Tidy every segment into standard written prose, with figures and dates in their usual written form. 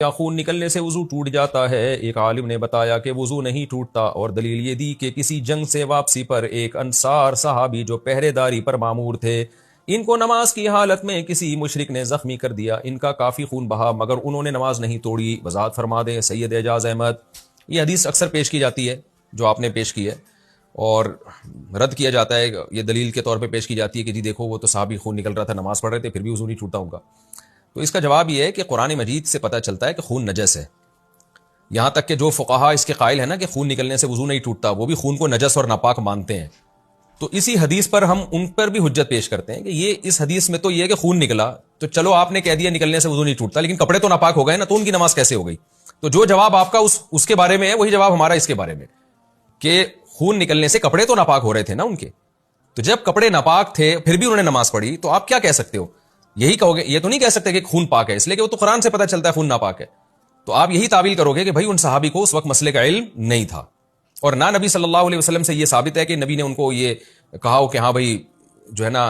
یا خون نکلنے سے وضو ٹوٹ جاتا ہے؟ ایک عالم نے بتایا کہ وضو نہیں ٹوٹتا، اور دلیل یہ دی کہ کسی جنگ سے واپسی پر ایک انصار صحابی جو پہرے داری پر مامور تھے، ان کو نماز کی حالت میں کسی مشرک نے زخمی کر دیا، ان کا کافی خون بہا مگر انہوں نے نماز نہیں توڑی۔ وضاحت فرما دیں سید اعجاز احمد۔ یہ حدیث اکثر پیش کی جاتی ہے جو آپ نے پیش کی ہے، اور رد کیا جاتا ہے، یہ دلیل کے طور پہ پیش کی جاتی ہے کہ جی دیکھو وہ تو صحابی خون نکل رہا تھا، نماز پڑھ رہے تھے، پھر بھی وضو نہیں ٹوٹا ان کا۔ تو اس کا جواب یہ ہے کہ قرآن مجید سے پتہ چلتا ہے کہ خون نجس ہے، یہاں تک کہ جو فقہا اس کے قائل ہیں نا کہ خون نکلنے سے وضو نہیں ٹوٹتا، وہ بھی خون کو نجس اور ناپاک مانتے ہیں۔ تو اسی حدیث پر ہم ان پر بھی حجت پیش کرتے ہیں کہ یہ اس حدیث میں تو یہ ہے کہ خون نکلا، تو چلو آپ نے کہہ دیا نکلنے سے وضو نہیں ٹوٹتا، لیکن کپڑے تو ناپاک ہو گئے نا، تو ان کی نماز کیسے ہو گئی؟ تو جو جواب آپ کا اس کے بارے میں ہے وہی جواب ہمارا اس کے بارے میں، کہ خون نکلنے سے کپڑے تو ناپاک ہو رہے تھے نا ان کے، تو جب کپڑے ناپاک تھے پھر بھی انہوں نے نماز پڑھی، تو آپ کیا کہہ سکتے ہو؟ یہی کہو گے، یہ تو نہیں کہہ سکتے کہ خون پاک ہے، اس لیے کہ وہ تو قرآن سے پتہ چلتا ہے خون ناپاک ہے، تو آپ یہی تعویل کرو گے کہ بھائی ان صحابی کو اس وقت مسئلے کا علم نہیں تھا، اور نہ نبی صلی اللہ علیہ وسلم سے یہ ثابت ہے کہ نبی نے ان کو یہ کہا ہو کہ ہاں بھائی جو ہے نا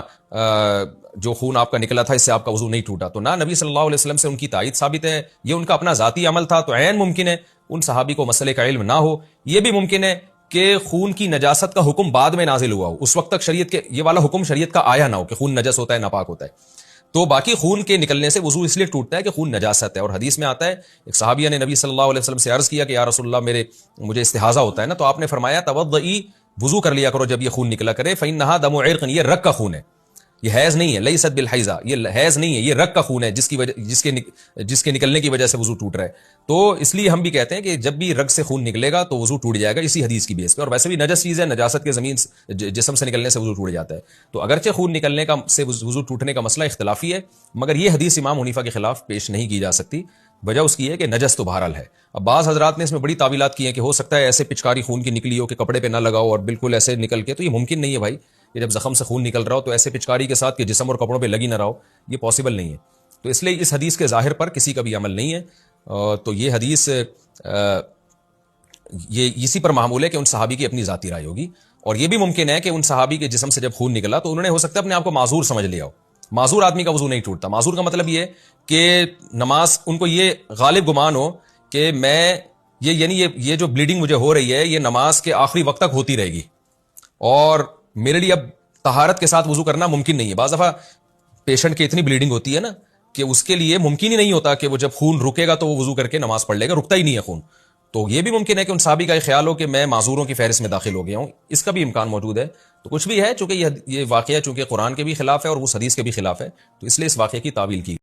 جو خون آپ کا نکلا تھا اس سے آپ کا وضو نہیں ٹوٹا، تو نہ نبی صلی اللہ علیہ وسلم سے ان کی تائید ثابت ہے، یہ ان کا اپنا ذاتی عمل تھا، تو عین ممکن ہے ان صحابی کو مسئلے کا علم نہ ہو۔ یہ بھی ممکن ہے کہ خون کی نجاست کا حکم بعد میں نازل ہوا ہو، اس وقت تک شریعت کے یہ والا حکم شریعت کا آیا نہ ہو کہ خون نجس ہوتا ہے ناپاک ہوتا ہے، تو باقی خون کے نکلنے سے وضو اس لیے ٹوٹتا ہے کہ خون نجاست ہے۔ اور حدیث میں آتا ہے ایک صحابیہ نے نبی صلی اللہ علیہ وسلم سے عرض کیا کہ یا رسول اللہ مجھے استحاضہ ہوتا ہے نا، تو آپ نے فرمایا توضئی، وضو کر لیا کرو جب یہ خون نکلا کرے، فإنها دم عرق، یہ رگ کا خون ہے، یہ حیض نہیں ہے، لیست بالحیضہ، یہ حیض نہیں ہے، یہ رگ کا خون ہے جس کے نکلنے کی وجہ سے وضو ٹوٹ رہا ہے۔ تو اس لیے ہم بھی کہتے ہیں کہ جب بھی رگ سے خون نکلے گا تو وضو ٹوٹ جائے گا اسی حدیث کی بیس پہ، اور ویسے بھی نجس چیز ہے، نجاست کے زمین جسم سے نکلنے سے وضو ٹوٹ جاتا ہے، تو اگرچہ خون نکلنے کا سے وضو ٹوٹنے کا مسئلہ اختلافی ہے، مگر یہ حدیث امام حنیفہ کے خلاف پیش نہیں کی جا سکتی، وجہ اس کی ہے کہ نجس تو بہرحال ہے۔ اب بعض حضرات نے اس میں بڑی تعویلات کی ہیں کہ ہو سکتا ہے ایسے پچکاری خون کی نکلی ہو کہ کپڑے پہ نہ لگاؤ اور بالکل ایسے نکل کے، تو یہ ممکن نہیں ہے بھائی، کہ جب زخم سے خون نکل رہا ہو تو ایسے پچکاری کے ساتھ کہ جسم اور کپڑوں پہ لگی نہ رہو، یہ پاسبل نہیں ہے، تو اس لیے اس حدیث کے ظاہر پر کسی کا بھی عمل نہیں ہے۔ تو یہ حدیث یہ اسی پر معمول ہے کہ ان صحابی کی اپنی ذاتی رائے ہوگی، اور یہ بھی ممکن ہے کہ ان صحابی کے جسم سے جب خون نکلا تو انہوں نے ہو سکتا ہے اپنے آپ کو معذور سمجھ لیا ہو، معذور آدمی کا وضو نہیں ٹوٹتا، معذور کا مطلب یہ کہ نماز ان کو یہ غالب گمان ہو کہ میں یہ جو بلیڈنگ مجھے ہو رہی ہے یہ نماز کے آخری وقت تک ہوتی رہے گی، اور میرے لیے اب طہارت کے ساتھ وضو کرنا ممکن نہیں ہے۔ بعض دفعہ پیشنٹ کی اتنی بلیڈنگ ہوتی ہے نا کہ اس کے لیے ممکن ہی نہیں ہوتا کہ وہ جب خون رکے گا تو وہ وضو کر کے نماز پڑھ لے گا، رکتا ہی نہیں ہے خون، تو یہ بھی ممکن ہے کہ ان صحابی کا یہ خیال ہو کہ میں معذوروں کی فہرست میں داخل ہو گیا ہوں، اس کا بھی امکان موجود ہے۔ تو کچھ بھی ہے چونکہ یہ واقعہ چونکہ قرآن کے بھی خلاف ہے اور وہ حدیث کے بھی خلاف ہے، تو اس لیے اس واقعے کی تعویل کی